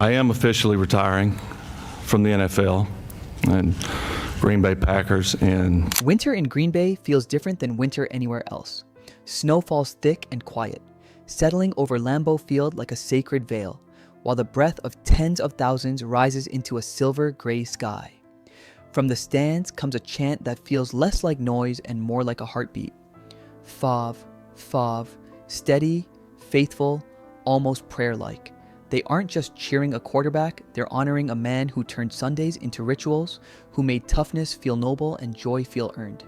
I am officially retiring from the NFL and Green Bay Packers. And winter in Green Bay feels different than winter anywhere else. Snow falls thick and quiet, settling over Lambeau Field like a sacred veil, while the breath of tens of thousands rises into a silver gray sky. From the stands comes a chant that feels less like noise and more like a heartbeat. Favre, Favre, steady, faithful, almost prayer-like. They aren't just cheering a quarterback, they're honoring a man who turned Sundays into rituals, who made toughness feel noble and joy feel earned.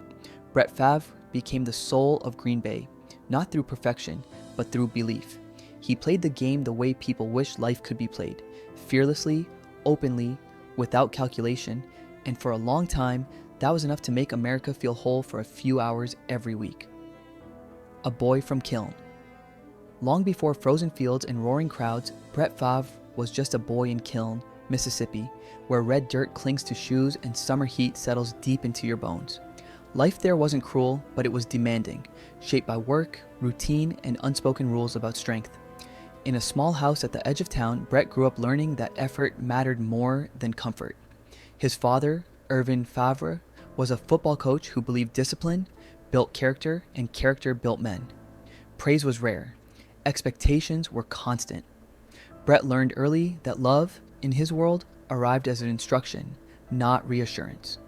Brett Favre became the soul of Green Bay, not through perfection, but through belief. He played the game the way people wish life could be played, fearlessly, openly, without calculation, and for a long time, that was enough to make America feel whole for a few hours every week. A boy from Kiln. Long before frozen fields and roaring crowds, Brett Favre was just a boy in Kiln, Mississippi, where red dirt clings to shoes and summer heat settles deep into your bones. Life there wasn't cruel, but it was demanding, shaped by work, routine, and unspoken rules about strength. In a small house at the edge of town, Brett grew up learning that effort mattered more than comfort. His father, Irvin Favre, was a football coach who believed discipline built character and character built men. Praise was rare. Expectations were constant. Brett learned early that love, in his world, arrived as an instruction, not reassurance.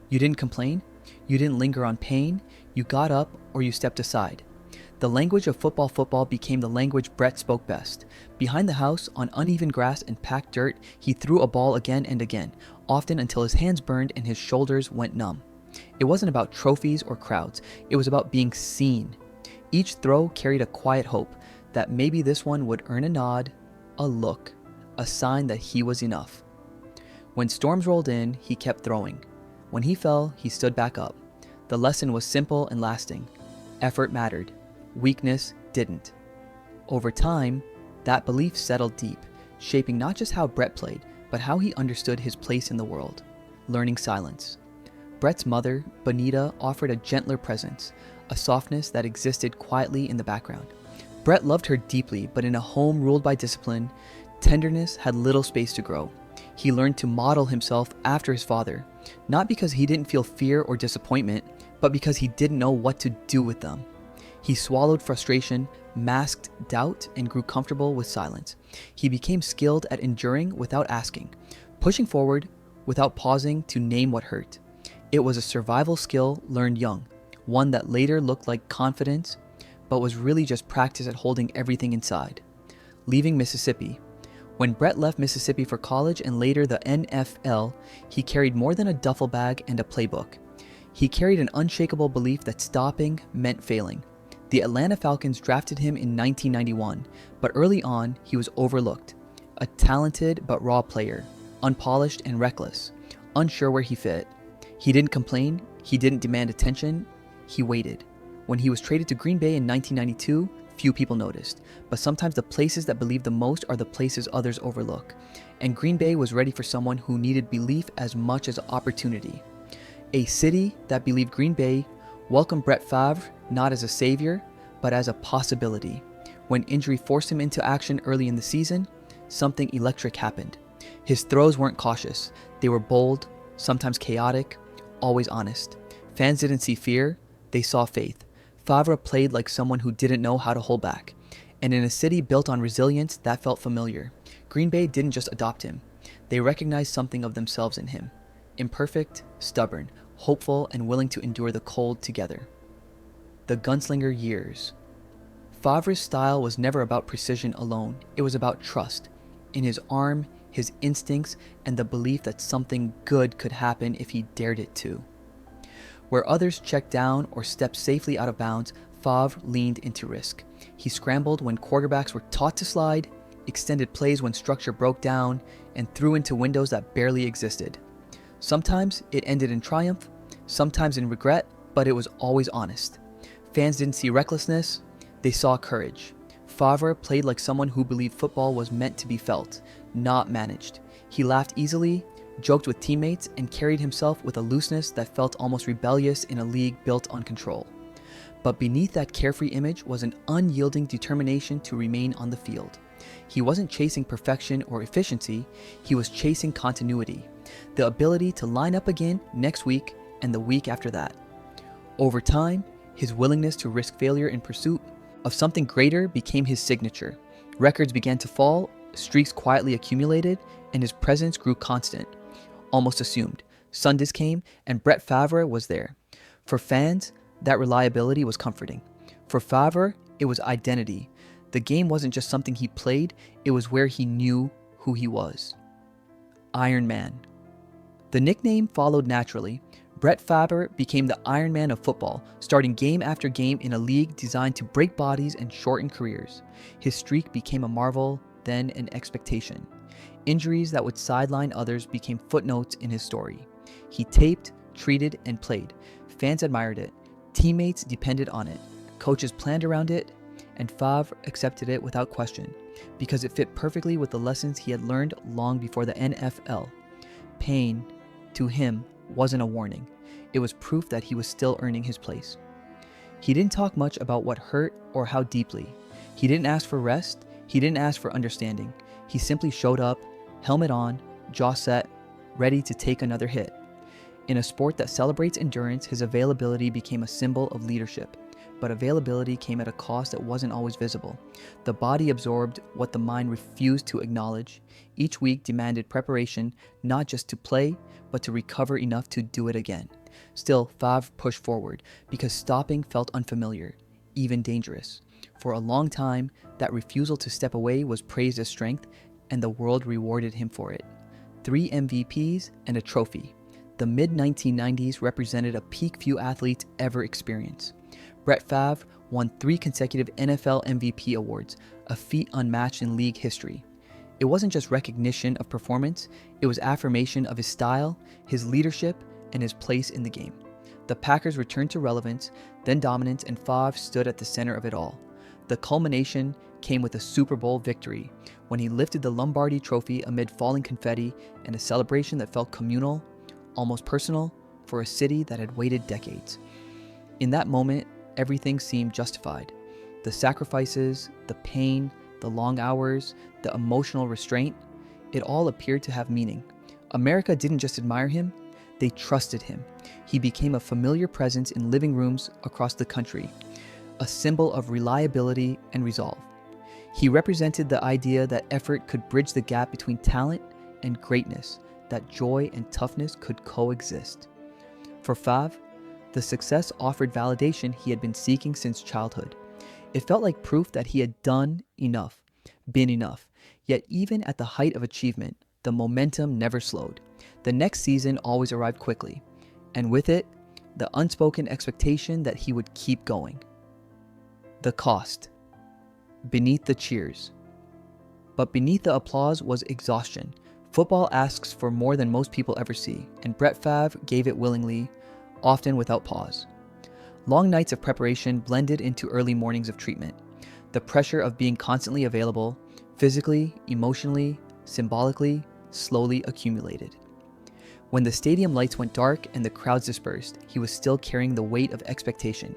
You didn't complain, you didn't linger on pain, you got up or you stepped aside. The language of football became the language Brett spoke best. Behind the house, on uneven grass and packed dirt, he threw a ball again and again, often until his hands burned and his shoulders went numb. It wasn't about trophies or crowds, it was about being seen. Each throw carried a quiet hope that maybe this one would earn a nod, a look, a sign that he was enough. When storms rolled in, he kept throwing. When he fell, he stood back up. The lesson was simple and lasting. Effort mattered. Weakness didn't. Over time, that belief settled deep, shaping not just how Brett played, but how he understood his place in the world, learning silence. Brett's mother, Bonita, offered a gentler presence, a softness that existed quietly in the background. Brett loved her deeply, but in a home ruled by discipline, tenderness had little space to grow. He learned to model himself after his father, not because he didn't feel fear or disappointment, but because he didn't know what to do with them. He swallowed frustration, masked doubt, and grew comfortable with silence. He became skilled at enduring without asking, pushing forward without pausing to name what hurt. It was a survival skill learned young, one that later looked like confidence, but was really just practice at holding everything inside. Leaving Mississippi. When Brett left Mississippi for college and later the NFL, he carried more than a duffel bag and a playbook. He carried an unshakable belief that stopping meant failing. The Atlanta Falcons drafted him in 1991, but early on, he was overlooked. A talented but raw player, unpolished and reckless, unsure where he fit. He didn't complain, he didn't demand attention, he waited. When he was traded to Green Bay in 1992, few people noticed, but sometimes the places that believe the most are the places others overlook. And Green Bay was ready for someone who needed belief as much as opportunity. A city that believed Green Bay welcomed Brett Favre not as a savior, but as a possibility. When injury forced him into action early in the season, something electric happened. His throws weren't cautious. They were bold, sometimes chaotic, always honest. Fans didn't see fear, they saw faith. Favre played like someone who didn't know how to hold back. And in a city built on resilience, that felt familiar. Green Bay didn't just adopt him. They recognized something of themselves in him. Imperfect, stubborn, hopeful, and willing to endure the cold together. The gunslinger years. Favre's style was never about precision alone. It was about trust. In his arm, his instincts, and the belief that something good could happen if he dared it to. Where others checked down or stepped safely out of bounds, Favre leaned into risk. He scrambled when quarterbacks were taught to slide, extended plays when structure broke down, and threw into windows that barely existed. Sometimes it ended in triumph, sometimes in regret, but it was always honest. Fans didn't see recklessness, they saw courage. Favre played like someone who believed football was meant to be felt, not managed. He laughed easily, joked with teammates, and carried himself with a looseness that felt almost rebellious in a league built on control. But beneath that carefree image was an unyielding determination to remain on the field. He wasn't chasing perfection or efficiency, he was chasing continuity, the ability to line up again next week and the week after that. Over time, his willingness to risk failure in pursuit of something greater became his signature. Records began to fall, streaks quietly accumulated, and his presence grew constant, almost assumed. Sundays came, and Brett Favre was there. For fans, that reliability was comforting. For Favre, it was identity. The game wasn't just something he played, it was where he knew who he was. Iron Man. The nickname followed naturally. Brett Favre became the Iron Man of football, starting game after game in a league designed to break bodies and shorten careers. His streak became a marvel, then an expectation. Injuries that would sideline others became footnotes in his story. He taped, treated, and played. Fans admired it. Teammates depended on it. Coaches planned around it, and Favre accepted it without question, because it fit perfectly with the lessons he had learned long before the NFL. Pain, to him, wasn't a warning. It was proof that he was still earning his place. He didn't talk much about what hurt or how deeply. He didn't ask for rest. He didn't ask for understanding. He simply showed up, helmet on, jaw set, ready to take another hit. In a sport that celebrates endurance, his availability became a symbol of leadership. But availability came at a cost that wasn't always visible. The body absorbed what the mind refused to acknowledge. Each week demanded preparation, not just to play, but to recover enough to do it again. Still, Favre pushed forward, because stopping felt unfamiliar, even dangerous. For a long time, that refusal to step away was praised as strength, and the world rewarded him for it. 3 MVPs and a trophy. The mid-1990s represented a peak few athletes ever experienced. Brett Favre won 3 consecutive NFL MVP awards, a feat unmatched in league history. It wasn't just recognition of performance, it was affirmation of his style, his leadership, and his place in the game. The Packers returned to relevance, then dominance, and Favre stood at the center of it all. The culmination came with a Super Bowl victory, when he lifted the Lombardi Trophy amid falling confetti and a celebration that felt communal, almost personal, for a city that had waited decades. In that moment, everything seemed justified. The sacrifices, the pain, the long hours, the emotional restraint, it all appeared to have meaning. America didn't just admire him, they trusted him. He became a familiar presence in living rooms across the country, a symbol of reliability and resolve. He represented the idea that effort could bridge the gap between talent and greatness, that joy and toughness could coexist. For Favre, the success offered validation he had been seeking since childhood. It felt like proof that he had done enough, been enough. Yet even at the height of achievement, the momentum never slowed. The next season always arrived quickly, and with it, the unspoken expectation that he would keep going. The cost. Beneath the cheers. But beneath the applause was exhaustion. Football asks for more than most people ever see, and Brett Favre gave it willingly, often without pause. Long nights of preparation blended into early mornings of treatment. The pressure of being constantly available, physically, emotionally, symbolically, slowly accumulated. When the stadium lights went dark and the crowds dispersed, he was still carrying the weight of expectation.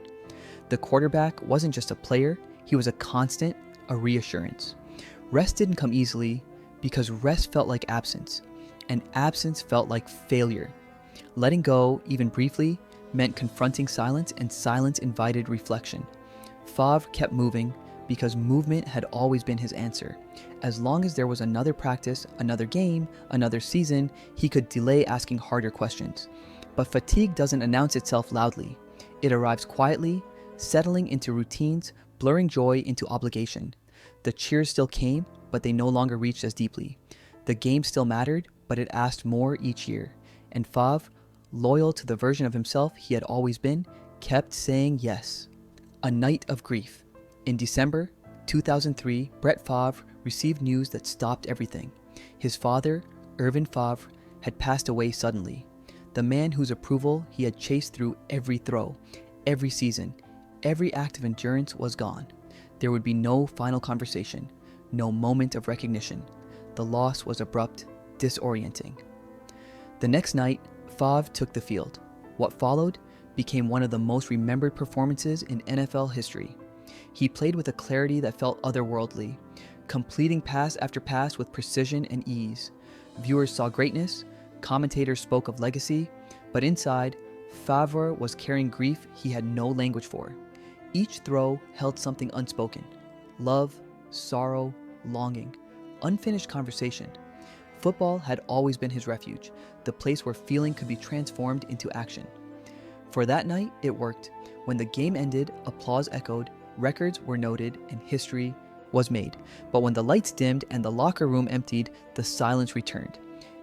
The quarterback wasn't just a player, he was a constant, a reassurance. Rest didn't come easily, because rest felt like absence, and absence felt like failure. Letting go, even briefly, meant confronting silence, and silence invited reflection. Favre kept moving, because movement had always been his answer. As long as there was another practice, another game, another season, he could delay asking harder questions. But fatigue doesn't announce itself loudly. It arrives quietly, settling into routines, blurring joy into obligation. The cheers still came, but they no longer reached as deeply. The game still mattered, but it asked more each year. And Favre, loyal to the version of himself he had always been, kept saying yes. A night of grief. In December 2003, Brett Favre received news that stopped everything. His father, Irvin Favre, had passed away suddenly. The man whose approval he had chased through every throw, every season, every act of endurance was gone. There would be no final conversation, no moment of recognition. The loss was abrupt, disorienting. The next night, Favre took the field. What followed became one of the most remembered performances in NFL history. He played with a clarity that felt otherworldly, completing pass after pass with precision and ease. Viewers saw greatness, commentators spoke of legacy, but inside, Favre was carrying grief he had no language for. Each throw held something unspoken: love, sorrow, longing, unfinished conversation. Football had always been his refuge, the place where feeling could be transformed into action. For that night, it worked. When the game ended, applause echoed, records were noted, and history was made. But when the lights dimmed and the locker room emptied, the silence returned,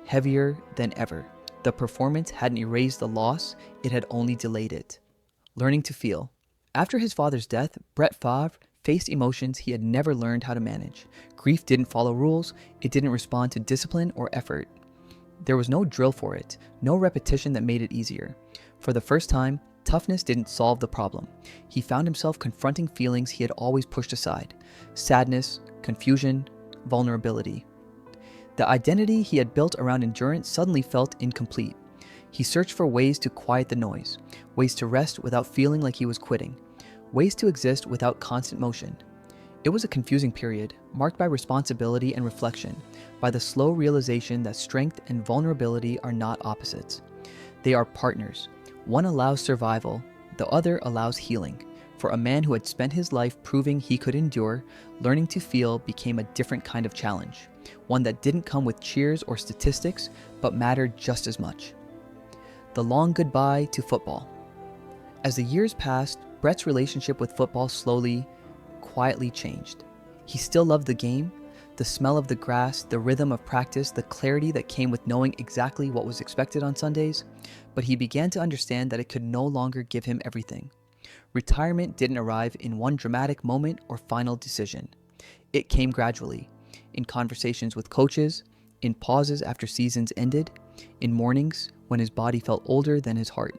heavier than ever. The performance hadn't erased the loss, it had only delayed it. Learning to feel. After his father's death, Brett Favre faced emotions he had never learned how to manage. Grief didn't follow rules, it didn't respond to discipline or effort. There was no drill for it, no repetition that made it easier. For the first time, toughness didn't solve the problem. He found himself confronting feelings he had always pushed aside: sadness, confusion, vulnerability. The identity he had built around endurance suddenly felt incomplete. He searched for ways to quiet the noise, ways to rest without feeling like he was quitting, ways to exist without constant motion. It was a confusing period, marked by responsibility and reflection, by the slow realization that strength and vulnerability are not opposites. They are partners. One allows survival, the other allows healing. For a man who had spent his life proving he could endure, learning to feel became a different kind of challenge, one that didn't come with cheers or statistics, but mattered just as much. The long goodbye to football. As the years passed, Brett's relationship with football slowly, quietly changed. He still loved the game, the smell of the grass, the rhythm of practice, the clarity that came with knowing exactly what was expected on Sundays, but he began to understand that it could no longer give him everything. Retirement didn't arrive in one dramatic moment or final decision. It came gradually, in conversations with coaches, in pauses after seasons ended, in mornings when his body felt older than his heart.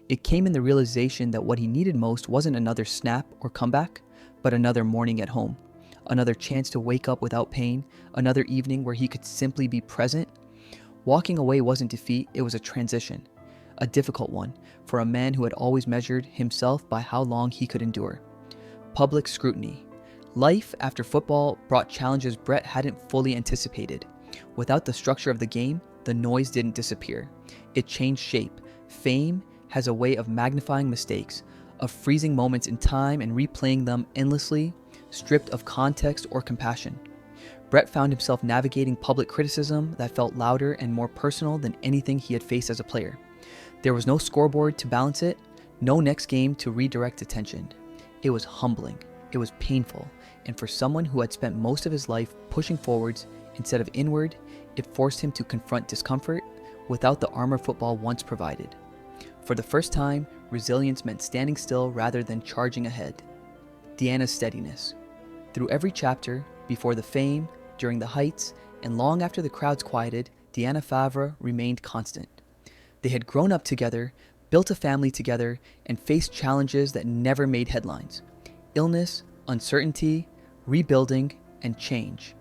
It came in the realization that what he needed most wasn't another snap or comeback, but another morning at home, another chance to wake up without pain, another evening where he could simply be present. Walking away wasn't defeat, it was a transition, a difficult one, for a man who had always measured himself by how long he could endure. Public scrutiny. Life after football brought challenges Brett hadn't fully anticipated. Without the structure of the game, the noise didn't disappear. It changed shape. Fame has a way of magnifying mistakes, of freezing moments in time and replaying them endlessly, stripped of context or compassion. Brett found himself navigating public criticism that felt louder and more personal than anything he had faced as a player. There was no scoreboard to balance it, no next game to redirect attention. It was humbling, it was painful, and for someone who had spent most of his life pushing forwards instead of inward, it forced him to confront discomfort without the armor football once provided. For the first time, resilience meant standing still rather than charging ahead. Deanna's steadiness. Through every chapter, before the fame, during the heights, and long after the crowds quieted, Deanna Favre remained constant. They had grown up together, built a family together, and faced challenges that never made headlines: illness, uncertainty, rebuilding, and change.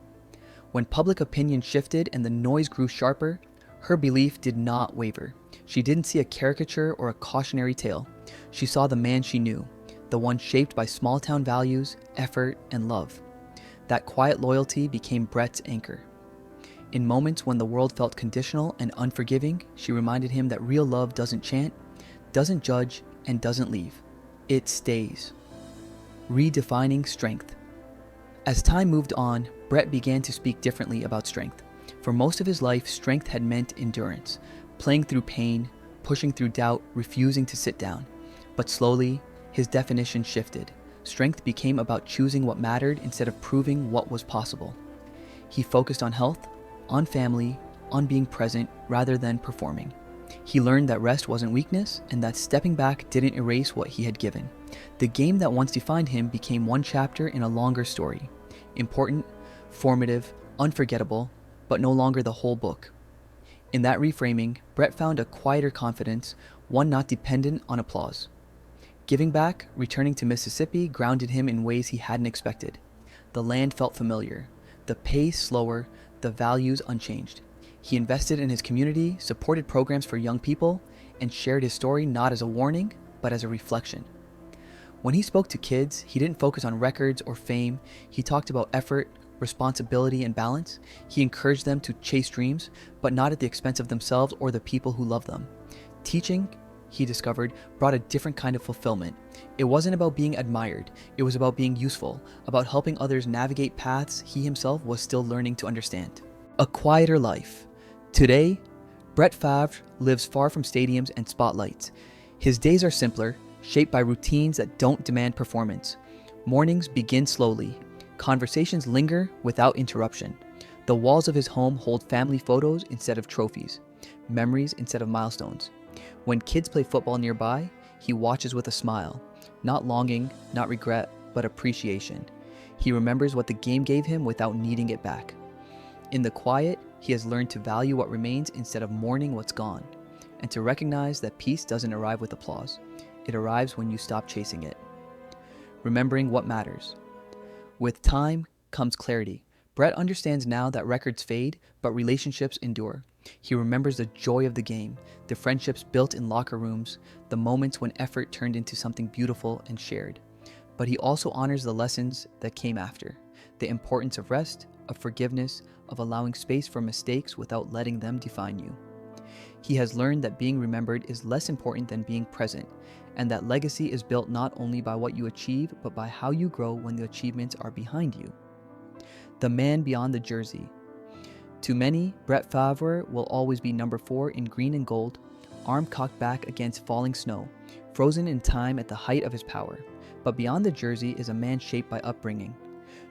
When public opinion shifted and the noise grew sharper, her belief did not waver. She didn't see a caricature or a cautionary tale. She saw the man she knew, the one shaped by small-town values, effort, and love. That quiet loyalty became Brett's anchor. In moments when the world felt conditional and unforgiving, she reminded him that real love doesn't chant, doesn't judge, and doesn't leave. It stays. Redefining strength. As time moved on, Brett began to speak differently about strength. For most of his life, strength had meant endurance, playing through pain, pushing through doubt, refusing to sit down. But slowly, his definition shifted. Strength became about choosing what mattered instead of proving what was possible. He focused on health, on family, on being present rather than performing. He learned that rest wasn't weakness and that stepping back didn't erase what he had given. The game that once defined him became one chapter in a longer story. Important, formative, unforgettable, but no longer the whole book. In that reframing, Brett found a quieter confidence, one not dependent on applause. Giving back, returning to Mississippi, grounded him in ways he hadn't expected. The land felt familiar, the pace slower, the values unchanged. He invested in his community, supported programs for young people, and shared his story not as a warning, but as a reflection. When he spoke to kids, he didn't focus on records or fame. He talked about effort, responsibility, and balance. He encouraged them to chase dreams, but not at the expense of themselves or the people who love them. Teaching, he discovered, brought a different kind of fulfillment. It wasn't about being admired, it was about being useful, about helping others navigate paths he himself was still learning to understand. A quieter life. Today, Brett Favre lives far from stadiums and spotlights. His days are simpler, shaped by routines that don't demand performance. Mornings begin slowly. Conversations linger without interruption. The walls of his home hold family photos instead of trophies, memories instead of milestones. When kids play football nearby, he watches with a smile, not longing, not regret, but appreciation. He remembers what the game gave him without needing it back. In the quiet, he has learned to value what remains instead of mourning what's gone, and to recognize that peace doesn't arrive with applause. It arrives when you stop chasing it. Remembering what matters. With time comes clarity. Brett understands now that records fade, but relationships endure. He remembers the joy of the game, the friendships built in locker rooms, the moments when effort turned into something beautiful and shared. But he also honors the lessons that came after, the importance of rest, of forgiveness, of allowing space for mistakes without letting them define you. He has learned that being remembered is less important than being present, and that legacy is built not only by what you achieve, but by how you grow when the achievements are behind you. The man beyond the jersey. To many, Brett Favre will always be number 4 in green and gold, arm cocked back against falling snow, frozen in time at the height of his power. But beyond the jersey is a man shaped by upbringing,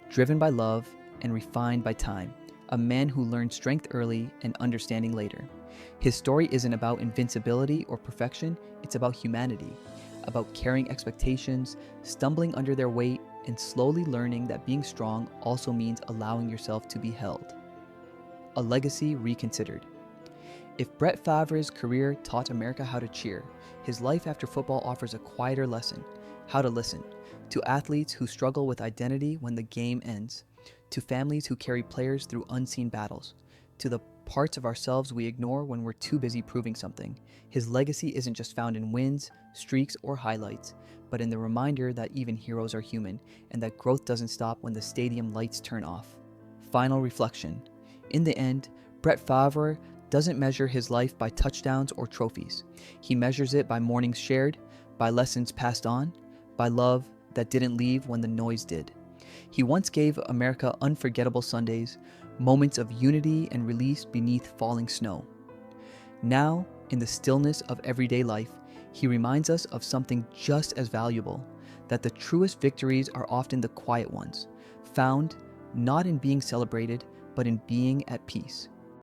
driven by love and refined by time, a man who learned strength early and understanding later. His story isn't about invincibility or perfection, it's about humanity, about carrying expectations, stumbling under their weight, and slowly learning that being strong also means allowing yourself to be held. A legacy reconsidered. If Brett Favre's career taught America how to cheer, his life after football offers a quieter lesson: how to listen, to athletes who struggle with identity when the game ends, to families who carry players through unseen battles, to the parts of ourselves we ignore when we're too busy proving something. His legacy isn't just found in wins, streaks, or highlights, but in the reminder that even heroes are human, and that growth doesn't stop when the stadium lights turn off. Final reflection. In the end, Brett Favre doesn't measure his life by touchdowns or trophies. He measures it by mornings shared, by lessons passed on, by love that didn't leave when the noise did. He once gave America unforgettable Sundays, moments of unity and release beneath falling snow. Now, in the stillness of everyday life, he reminds us of something just as valuable, that the truest victories are often the quiet ones, found not in being celebrated, but in being at peace.